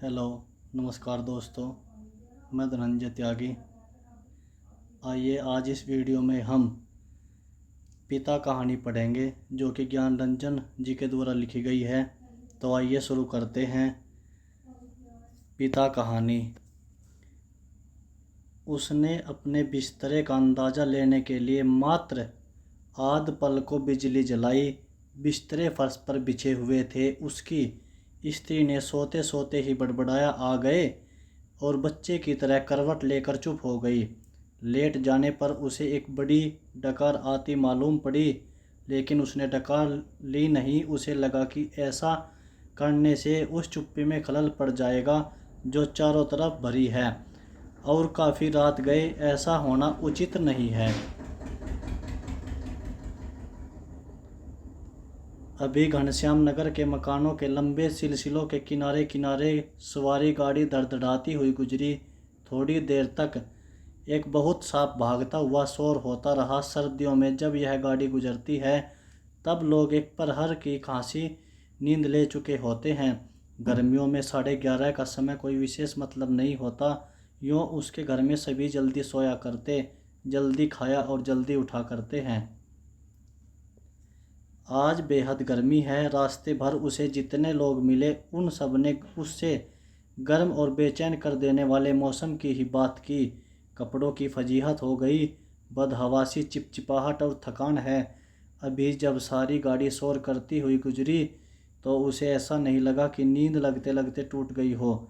Hello, नमस्कार दोस्तों। मैं धनंजय त्यागी। आइए आज इस वीडियो में हम पिता कहानी पढ़ेंगे जो कि ज्ञान रंजन जी के द्वारा लिखी गई है। तो आइए शुरू करते हैं। पिता कहानी। उसने अपने बिस्तरे का अंदाज़ा लेने के लिए मात्र आध पल को बिजली जलाई। बिस्तरे फर्श पर बिछे हुए थे। उसकी स्त्री ने सोते सोते ही बड़बड़ाया, आ गए, और बच्चे की तरह करवट लेकर चुप हो गई। लेट जाने पर उसे एक बड़ी डकार आती मालूम पड़ी, लेकिन उसने डकार ली नहीं। उसे लगा कि ऐसा करने से उस चुप्पी में खलल पड़ जाएगा जो चारों तरफ भरी है, और काफ़ी रात गए, ऐसा होना उचित नहीं है। अभी घनश्याम नगर के मकानों के लंबे सिलसिलों के किनारे किनारे सवारी गाड़ी धड़धड़ाती हुई गुजरी। थोड़ी देर तक एक बहुत साफ भागता हुआ शोर होता रहा। सर्दियों में जब यह गाड़ी गुजरती है तब लोग एक प्रहर की खांसी नींद ले चुके होते हैं। गर्मियों में 11:30 का समय कोई विशेष मतलब नहीं होता। यूँ उसके घर में सभी जल्दी सोया करते, जल्दी खाया और जल्दी उठा करते हैं। आज बेहद गर्मी है। रास्ते भर उसे जितने लोग मिले उन सब ने उससे गर्म और बेचैन कर देने वाले मौसम की ही बात की। कपड़ों की फजीहत हो गई, बदहवासी, चिपचिपाहट और थकान है। अभी जब सारी गाड़ी शोर करती हुई गुजरी तो उसे ऐसा नहीं लगा कि नींद लगते लगते टूट गई हो,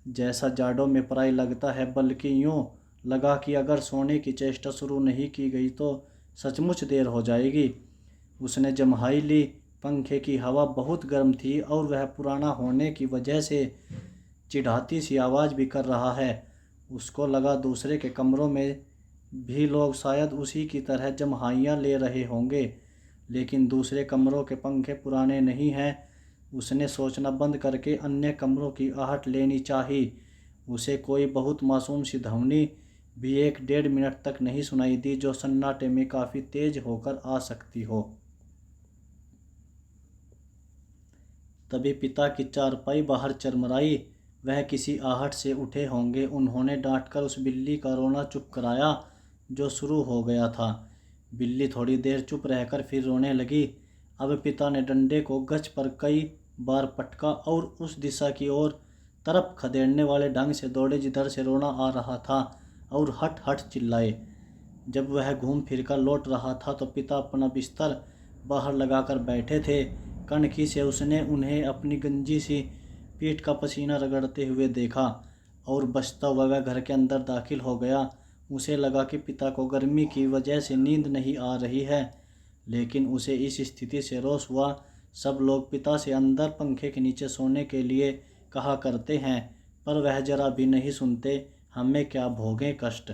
जैसा जाड़ों में प्राय लगता है, बल्कि यूँ लगा कि अगर सोने की चेष्टा शुरू नहीं की गई तो सचमुच देर हो जाएगी। उसने जम्हाई ली। पंखे की हवा बहुत गर्म थी और वह पुराना होने की वजह से चिढ़ाती सी आवाज़ भी कर रहा है। उसको लगा दूसरे के कमरों में भी लोग शायद उसी की तरह जम्हाइयाँ ले रहे होंगे, लेकिन दूसरे कमरों के पंखे पुराने नहीं हैं। उसने सोचना बंद करके अन्य कमरों की आहट लेनी चाहिए। उसे कोई बहुत मासूम सी ध्वनि भी 1-1.5 मिनट तक नहीं सुनाई दी, जो सन्नाटे में काफ़ी तेज होकर आ सकती हो। तभी पिता की चारपाई बाहर चरमराई। वह किसी आहट से उठे होंगे। उन्होंने डांटकर उस बिल्ली का रोना चुप कराया जो शुरू हो गया था। बिल्ली थोड़ी देर चुप रहकर फिर रोने लगी। अब पिता ने डंडे को गच पर कई बार पटका और उस दिशा की ओर तरफ खदेड़ने वाले ढंग से दौड़े जिधर से रोना आ रहा था, और हट हट चिल्लाए। जब वह घूम फिर कर लौट रहा था तो पिता अपना बिस्तर बाहर लगाकर बैठे थे। कनखी से उसने उन्हें अपनी गंजी सी पीठ का पसीना रगड़ते हुए देखा और बचता हुआ वह घर के अंदर दाखिल हो गया। उसे लगा कि पिता को गर्मी की वजह से नींद नहीं आ रही है, लेकिन उसे इस स्थिति से रोष हुआ। सब लोग पिता से अंदर पंखे के नीचे सोने के लिए कहा करते हैं, पर वह जरा भी नहीं सुनते। हमें क्या भोगें कष्ट।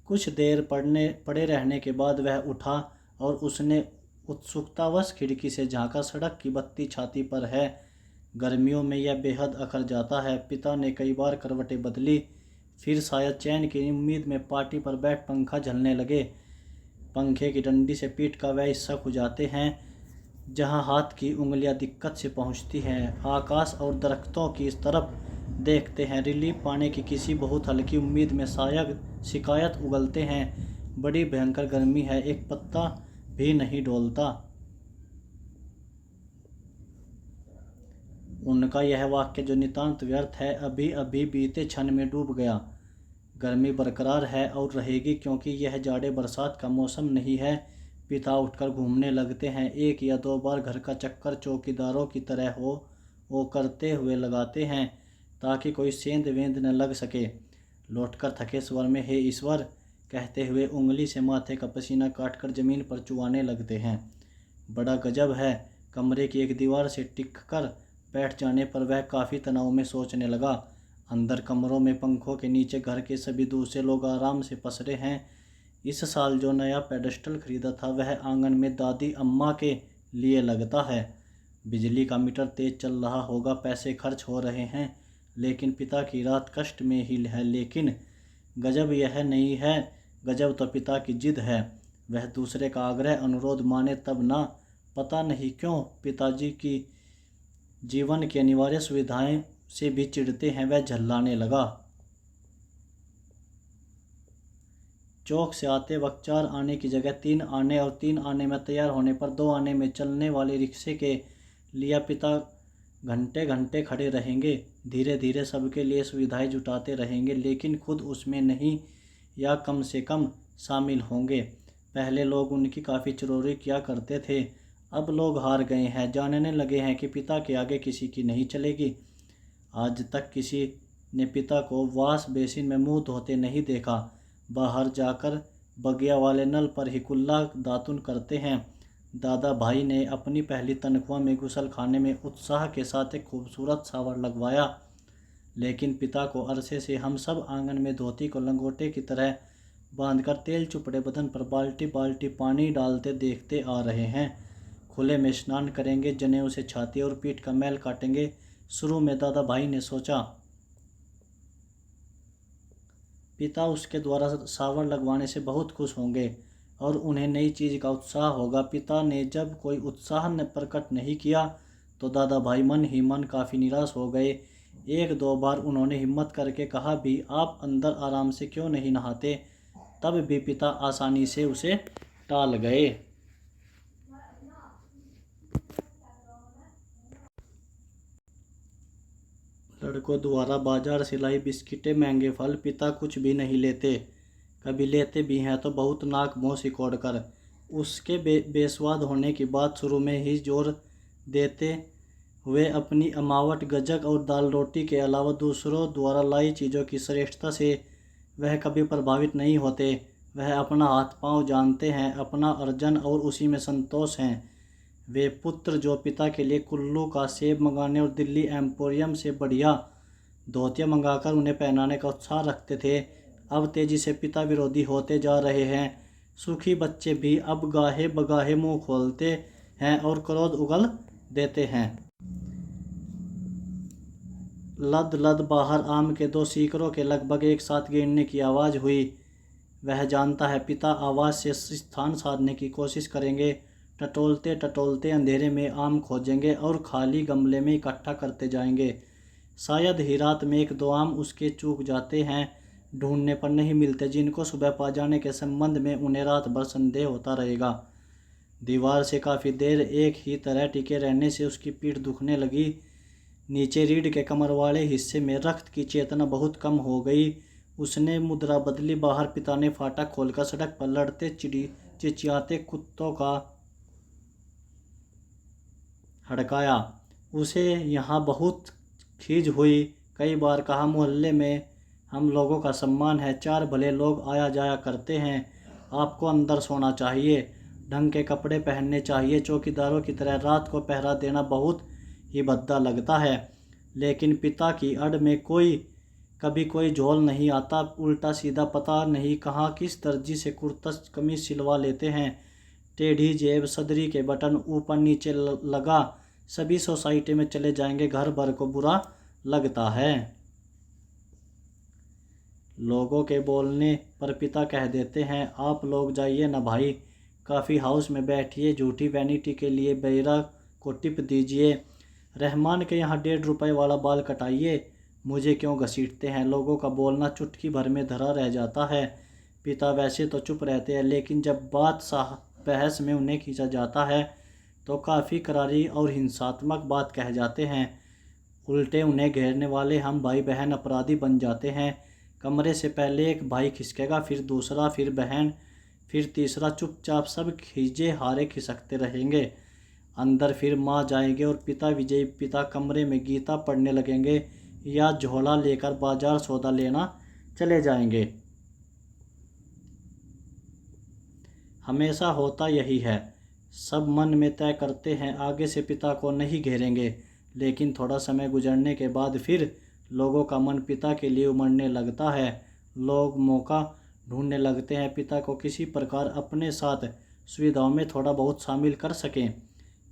कुछ देर पड़े रहने के बाद वह उठा और उसने उत्सुकतावश खिड़की से झांका। सड़क की बत्ती छाती पर है। गर्मियों में यह बेहद अखर जाता है। पिता ने कई बार करवटें बदली, फिर शायद चैन की उम्मीद में पार्टी पर बैठ पंखा झलने लगे। पंखे की डंडी से पीठ का वह हिस्सा खुजाते हैं जहां हाथ की उंगलियां दिक्कत से पहुंचती हैं। आकाश और दरख्तों की इस तरफ देखते हैं। रिलीफ पाने की किसी बहुत हल्की उम्मीद में शायद शिकायत उगलते हैं। बड़ी भयंकर गर्मी है, एक पत्ता भी नहीं डोलता। उनका यह वाक्य जो नितांत व्यर्थ है, अभी अभी बीते क्षण में डूब गया। गर्मी बरकरार है और रहेगी, क्योंकि यह जाड़े बरसात का मौसम नहीं है। पिता उठकर घूमने लगते हैं। 1 या 2 बार घर का चक्कर चौकीदारों की तरह हो वो करते हुए लगाते हैं, ताकि कोई सेंध वेंध न लग सके। लौटकर थके स्वर में हे ईश्वर कहते हुए उंगली से माथे का पसीना काटकर जमीन पर चुवाने लगते हैं। बड़ा गजब है। कमरे की एक दीवार से टिक कर बैठ जाने पर वह काफ़ी तनाव में सोचने लगा। अंदर कमरों में पंखों के नीचे घर के सभी दूसरे लोग आराम से पसरे हैं। इस साल जो नया पेडेस्टल खरीदा था वह आंगन में दादी अम्मा के लिए लगता है। बिजली का मीटर तेज चल रहा होगा, पैसे खर्च हो रहे हैं, लेकिन पिता की रात कष्ट में ही है। लेकिन गजब यह नहीं है, गजब तो पिता की जिद है। वह दूसरे का आग्रह अनुरोध माने तब ना। पता नहीं क्यों पिताजी की जीवन की अनिवार्य सुविधाएं से भी चिढ़ते हैं, वह झल्लाने लगा। चौक से आते वक्त 4 आने की जगह 3 आने और 3 आने में तैयार होने पर 2 आने में चलने वाले रिक्शे के लिए पिता घंटे घंटे खड़े रहेंगे। धीरे धीरे सबके लिए सुविधाएं जुटाते रहेंगे, लेकिन खुद उसमें नहीं या कम से कम शामिल होंगे। पहले लोग उनकी काफ़ी चिरौरी किया करते थे, अब लोग हार गए हैं, जानने लगे हैं कि पिता के आगे किसी की नहीं चलेगी। आज तक किसी ने पिता को वॉश बेसिन में मुंह धोते नहीं देखा। बाहर जाकर बगिया वाले नल पर ही कुल्ला दातुन करते हैं। दादा भाई ने अपनी पहली तनख्वाह में गुसल खाने में उत्साह के साथ एक खूबसूरत शावर लगवाया, लेकिन पिता को अरसे से हम सब आंगन में धोती को लंगोटे की तरह बांधकर तेल चुपड़े बदन पर बाल्टी बाल्टी पानी डालते देखते आ रहे हैं। खुले में स्नान करेंगे, जनेऊ से छाती और पीठ का मैल काटेंगे। शुरू में दादा भाई ने सोचा पिता उसके द्वारा शावर लगवाने से बहुत खुश होंगे और उन्हें नई चीज़ का उत्साह होगा। पिता ने जब कोई उत्साह प्रकट नहीं किया तो दादा भाई मन ही मन काफ़ी निराश हो गए। 1-2 बार उन्होंने हिम्मत करके कहा भी, आप अंदर आराम से क्यों नहीं नहाते? तब भी पिता आसानी से उसे टाल गए। लड़कों द्वारा बाजार से लाई बिस्किटें, महंगे फल, पिता कुछ भी नहीं लेते। कभी लेते भी हैं तो बहुत नाक मुँह सिकोड़ कर। उसके बेस्वाद होने की बात शुरू में ही जोर देते हुए अपनी अमावट गजक और दाल रोटी के अलावा दूसरों द्वारा लाई चीज़ों की श्रेष्ठता से वह कभी प्रभावित नहीं होते। वह अपना हाथ पांव जानते हैं, अपना अर्जन, और उसी में संतोष हैं। वे पुत्र जो पिता के लिए कुल्लू का सेब मंगाने और दिल्ली एम्पोरियम से बढ़िया धोतियाँ मंगाकर उन्हें पहनाने का उत्साह रखते थे, अब तेजी से पिता विरोधी होते जा रहे हैं। सुखी बच्चे भी अब गाहे बगाहे मुंह खोलते हैं और क्रोध उगल देते हैं। लद लद बाहर आम के 2 सीकरों के लगभग एक साथ गिरने की आवाज़ हुई। वह जानता है पिता आवाज़ से स्थान साधने की कोशिश करेंगे। टटोलते टटोलते अंधेरे में आम खोजेंगे और खाली गमले में इकट्ठा करते जाएंगे। शायद ही रात में 1-2 आम उसके चूक जाते हैं, ढूंढने पर नहीं मिलते, जिनको सुबह पा जाने के संबंध में उन्हें रात भर संदेह होता रहेगा। दीवार से काफ़ी देर एक ही तरह टिके रहने से उसकी पीठ दुखने लगी। नीचे रीढ़ के कमर वाले हिस्से में रक्त की चेतना बहुत कम हो गई। उसने मुद्रा बदली। बाहर पिता ने फाटक खोलकर सड़क पर लड़ते चिचियाते कुत्तों का हड़काया। उसे यहाँ बहुत खीज हुई। कई बार कहा, मोहल्ले में हम लोगों का सम्मान है, 4 भले लोग आया जाया करते हैं, आपको अंदर सोना चाहिए, ढंग के कपड़े पहनने चाहिए। चौकीदारों की तरह रात को पहरा देना बहुत ही भद्दा लगता है, लेकिन पिता की अड़ में कभी कोई झोल नहीं आता। उल्टा सीधा पता नहीं कहाँ किस दर्जी से कुर्ता कमीज सिलवा लेते हैं। टेढ़ी जेब, सदरी के बटन ऊपर नीचे लगा, सभी सोसाइटी में चले जाएंगे, घर भर को बुरा लगता है। लोगों के बोलने पर पिता कह देते हैं, आप लोग जाइए ना भाई, कॉफ़ी हाउस में बैठिए, झूठी वैनिटी के लिए बेरा को टिप दीजिए, रहमान के यहाँ 1.5 रुपये वाला बाल कटाइए, मुझे क्यों घसीटते हैं। लोगों का बोलना चुटकी भर में धरा रह जाता है। पिता वैसे तो चुप रहते हैं, लेकिन जब बात बहस में उन्हें खींचा जाता है तो काफ़ी करारी और हिंसात्मक बात कह जाते हैं। उल्टे उन्हें घेरने वाले हम भाई बहन अपराधी बन जाते हैं। कमरे से पहले एक भाई खिसकेगा, फिर दूसरा, फिर बहन, फिर तीसरा। चुपचाप सब खींचे हारे खिसकते रहेंगे। अंदर फिर माँ जाएंगे और पिता विजयी पिता कमरे में गीता पढ़ने लगेंगे या झोला लेकर बाजार सौदा लेना चले जाएंगे। हमेशा होता यही है। सब मन में तय करते हैं आगे से पिता को नहीं घेरेंगे, लेकिन थोड़ा समय गुजरने के बाद फिर लोगों का मन पिता के लिए उमड़ने लगता है। लोग मौका ढूंढने लगते हैं पिता को किसी प्रकार अपने साथ सुविधाओं में थोड़ा बहुत शामिल कर सकें,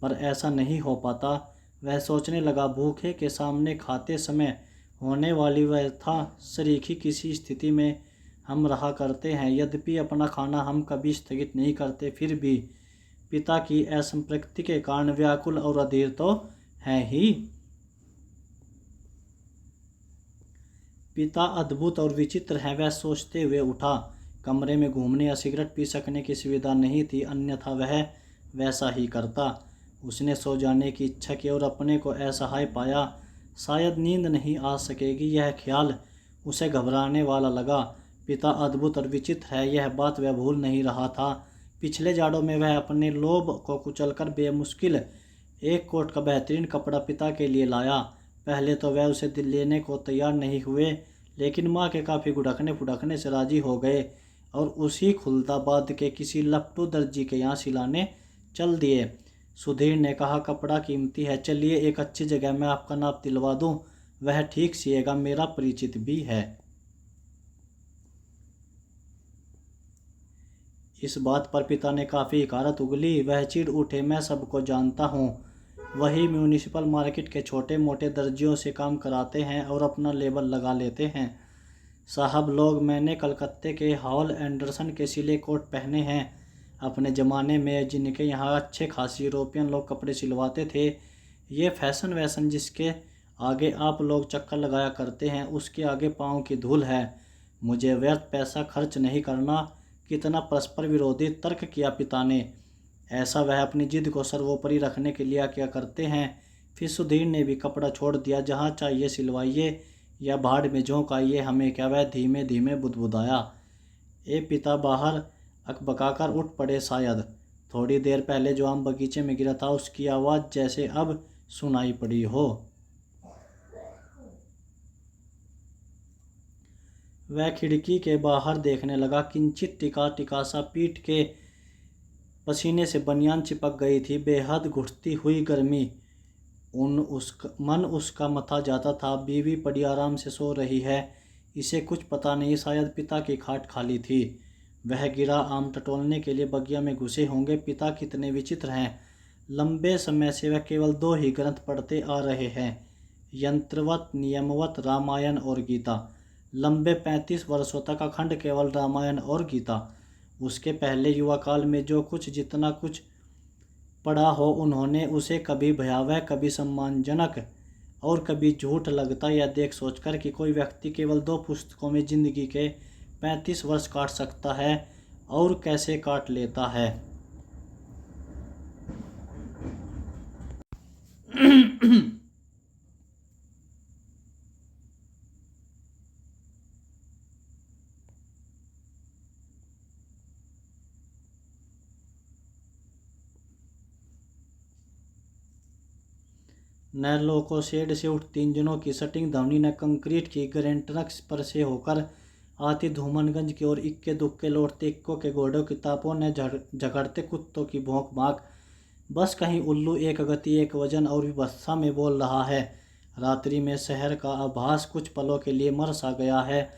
पर ऐसा नहीं हो पाता। वह सोचने लगा, भूखे के सामने खाते समय होने वाली व्यथा सरीखी किसी स्थिति में हम रहा करते हैं। यद्यपि अपना खाना हम कभी स्थगित नहीं करते, फिर भी पिता की असंतृप्ति के कारण व्याकुल और अधीर तो हैं ही। पिता अद्भुत और विचित्र हैं, वह सोचते हुए उठा। कमरे में घूमने या सिगरेट पी सकने की सुविधा नहीं थी, अन्यथा वह वैसा ही करता। उसने सो जाने की इच्छा की और अपने को असहाय पाया। शायद नींद नहीं आ सकेगी, यह ख्याल उसे घबराने वाला लगा। पिता अद्भुत और विचित्र है, यह बात वह भूल नहीं रहा था। पिछले जाड़ों में वह अपने लोभ को कुचलकर बेमुश्किल एक कोट का बेहतरीन कपड़ा पिता के लिए लाया। पहले तो वह उसे लेने को तैयार नहीं हुए, लेकिन माँ के काफ़ी गुड़कने फुड़कने से राजी हो गए और उसी खुलदाबाद के किसी लपटू दर्जी के यहाँ सिलाने चल दिए। सुधीर ने कहा, कपड़ा कीमती है, चलिए एक अच्छी जगह में आपका नाप दिलवा दूँ, वह ठीक सिएगा, मेरा परिचित भी है। इस बात पर पिता ने काफ़ी हकारत उगली। वह चिढ़ उठे, मैं सबको जानता हूँ, वही म्यूनिसिपल मार्केट के छोटे मोटे दर्जियों से काम कराते हैं और अपना लेबल लगा लेते हैं। साहब लोग, मैंने कलकत्ते के हॉल एंडरसन के सिले कोट पहने हैं। अपने ज़माने में जिनके यहाँ अच्छे खासी यूरोपियन लोग कपड़े सिलवाते थे, ये फैशन वैसन जिसके आगे आप लोग चक्कर लगाया करते हैं, उसके आगे पाँव की धूल है। मुझे व्यर्थ पैसा खर्च नहीं करना। कितना परस्पर विरोधी तर्क किया पिता ने। ऐसा वह अपनी जिद को सर्वोपरि रखने के लिए क्या करते हैं। फिर सुधीर ने भी कपड़ा छोड़ दिया। जहाँ चाहिए सिलवाइए या भाड़ में झोंकाइए, हमें क्या, वह धीमे धीमे बुदबुदाया। ए पिता बाहर अकबकाकर उठ पड़े। शायद थोड़ी देर पहले जो आम बगीचे में गिरा था उसकी आवाज़ जैसे अब सुनाई पड़ी हो। वह खिड़की के बाहर देखने लगा। किंचित टिका टिका सा पीठ के पसीने से बनियान चिपक गई थी। बेहद घुटती हुई गर्मी मन उसका मथा जाता था। बीवी पड़ी आराम से सो रही है, इसे कुछ पता नहीं, शायद पिता की खाट खाली थी। वह गिरा आम टटोलने के लिए बगिया में घुसे होंगे। पिता कितने विचित्र हैं। लंबे समय से वह केवल 2 ही ग्रंथ पढ़ते आ रहे हैं, यंत्रवत नियमवत रामायण और गीता। लंबे 35 वर्षों तक अखंड केवल रामायण और गीता। उसके पहले युवा काल में जो कुछ जितना कुछ पढ़ा हो, उन्होंने उसे कभी भयावह, कभी सम्मानजनक और कभी झूठ लगता यह देख सोचकर कि कोई व्यक्ति केवल 2 पुस्तकों में जिंदगी के 35 वर्ष काट सकता है और कैसे काट लेता है। नैरलोको शेड से उठती इंजनों की सटिंग ध्वनि न कंक्रीट की ग्रेंटनक पर से होकर आती धूमनगंज की ओर इक्के दुक्के लौटते इक्कों के घोड़ों की तापों ने झगड़ते कुत्तों की भौंक भाग। बस कहीं उल्लू एक गति एक वजन और विवस्था में बोल रहा है। रात्रि में शहर का आभास कुछ पलों के लिए मर सा गया है।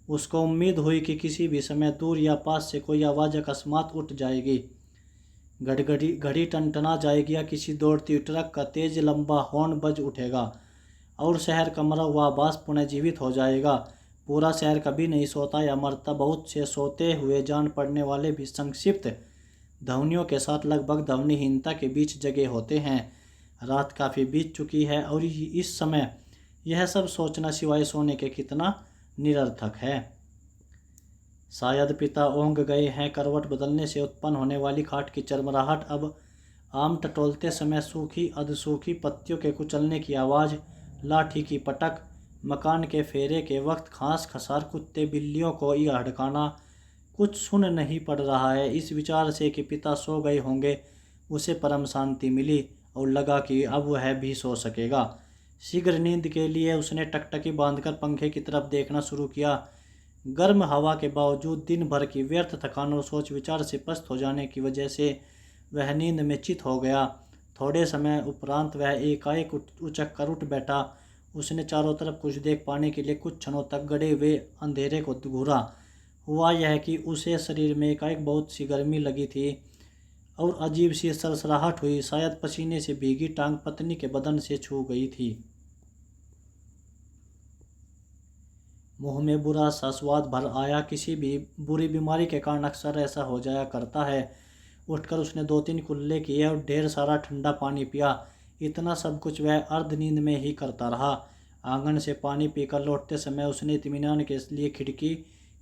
उसको उम्मीद हुई कि किसी भी समय दूर या पास से कोई आवाज़ अकस्मात उठ जाएगी, घड़ी टनटना जाएगी या किसी दौड़ती ट्रक का तेज लंबा हॉर्न बज उठेगा और शहर का मरा हुआ आभास पुनः जीवित हो जाएगा। पूरा शहर कभी नहीं सोता या मरता। बहुत से सोते हुए जान पड़ने वाले भी संक्षिप्त ध्वनियों के साथ लगभग ध्वनिहीनता के बीच जगे होते हैं। रात काफ़ी बीत चुकी है और इस समय यह सब सोचना सिवाय सोने के कितना निरर्थक है। शायद पिता ओंग गए हैं। करवट बदलने से उत्पन्न होने वाली खाट की चरमराहट, अब आम टटोलते समय सूखी अधसूखी पत्तियों के कुचलने की आवाज़, लाठी की पटक, मकान के फेरे के वक्त खांस खसार कुत्ते बिल्लियों को यह हड़काना, कुछ सुन नहीं पड़ रहा है। इस विचार से कि पिता सो गए होंगे उसे परम शांति मिली और लगा कि अब वह भी सो सकेगा। शीघ्र नींद के लिए उसने टकटकी बांधकर पंखे की तरफ देखना शुरू किया। गर्म हवा के बावजूद दिन भर की व्यर्थ थकान और सोच विचार से पस्त हो जाने की वजह से वह नींद में चित हो गया। थोड़े समय उपरांत वह एकाएक उचक कर उठ बैठा। उसने चारों तरफ कुछ देख पाने के लिए कुछ क्षणों तक गड़े हुए अंधेरे को घूरा। हुआ यह कि उसे शरीर में एकाएक बहुत सी गर्मी लगी थी और अजीब सी सरसराहट हुई। शायद पसीने से भीगी टांग पत्नी के बदन से छू गई थी। मुंह में बुरा सा स्वाद भर आया। किसी भी बुरी बीमारी के कारण अक्सर ऐसा हो जाया करता है। उठकर उसने 2-3 कुल्ले किए और ढेर सारा ठंडा पानी पिया। इतना सब कुछ वह अर्ध नींद में ही करता रहा। आंगन से पानी पीकर लौटते समय उसने इत्मीनान के लिए खिड़की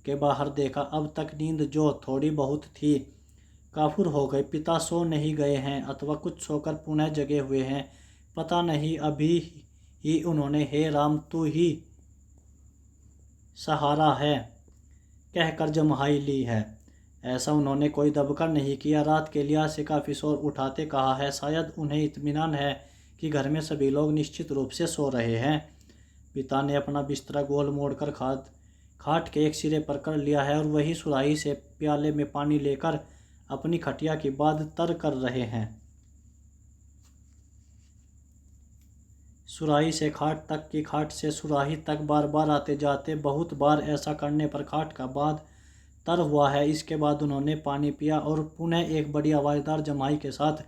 के बाहर देखा। अब तक नींद जो थोड़ी बहुत थी काफुर हो गई। पिता सो नहीं गए हैं अथवा कुछ सोकर पुनः जगे हुए हैं, पता नहीं। अभी ही उन्होंने हे राम तू ही सहारा है कहकर जम्हाई ली है। ऐसा उन्होंने कोई दबकर नहीं किया। रात के लिहाज से काफ़ी शोर उठाते कहा है। शायद उन्हें इत्मीनान है कि घर में सभी लोग निश्चित रूप से सो रहे हैं। पिता ने अपना बिस्तरा गोल मोड़कर खाट के एक सिरे पर कर लिया है और वही सुराही से प्याले में पानी लेकर अपनी खटिया की बात तर कर रहे हैं। सुराही से खाट तक की, खाट से सुराही तक बार बार आते जाते। बहुत बार ऐसा करने पर खाट का बाँध तर हुआ है। इसके बाद उन्होंने पानी पिया और पुनः एक बड़ी आवाज़दार जमाई के साथ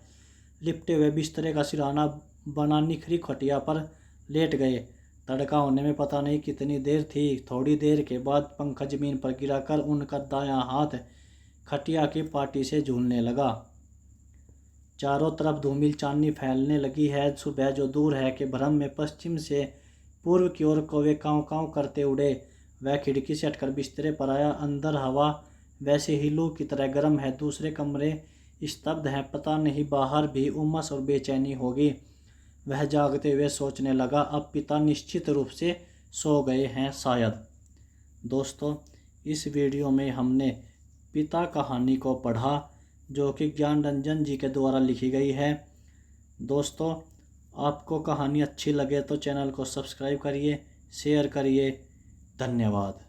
लिपटे हुए बिस्तरे का सिरहाना बना निखरी खटिया पर लेट गए। तड़का होने में पता नहीं कितनी देर थी। थोड़ी देर के बाद पंखा जमीन पर गिराकर उनका दायां हाथ खटिया की पाटी से झूलने लगा। चारों तरफ धूमिल चांदनी फैलने लगी है। सुबह जो दूर है कि भ्रम में पश्चिम से पूर्व की ओर कौवे काँव काँव करते उड़े। वह खिड़की से हटकर बिस्तरे पर आया। अंदर हवा वैसे ही लू की तरह गर्म है। दूसरे कमरे स्तब्ध हैं। पता नहीं बाहर भी उमस और बेचैनी होगी। वह जागते हुए सोचने लगा, अब पिता निश्चित रूप से सो गए हैं शायद। दोस्तों, इस वीडियो में हमने पिता कहानी को पढ़ा जो कि ज्ञान रंजन जी के द्वारा लिखी गई है। दोस्तों, आपको कहानी अच्छी लगे तो चैनल को सब्सक्राइब करिए, शेयर करिए। धन्यवाद।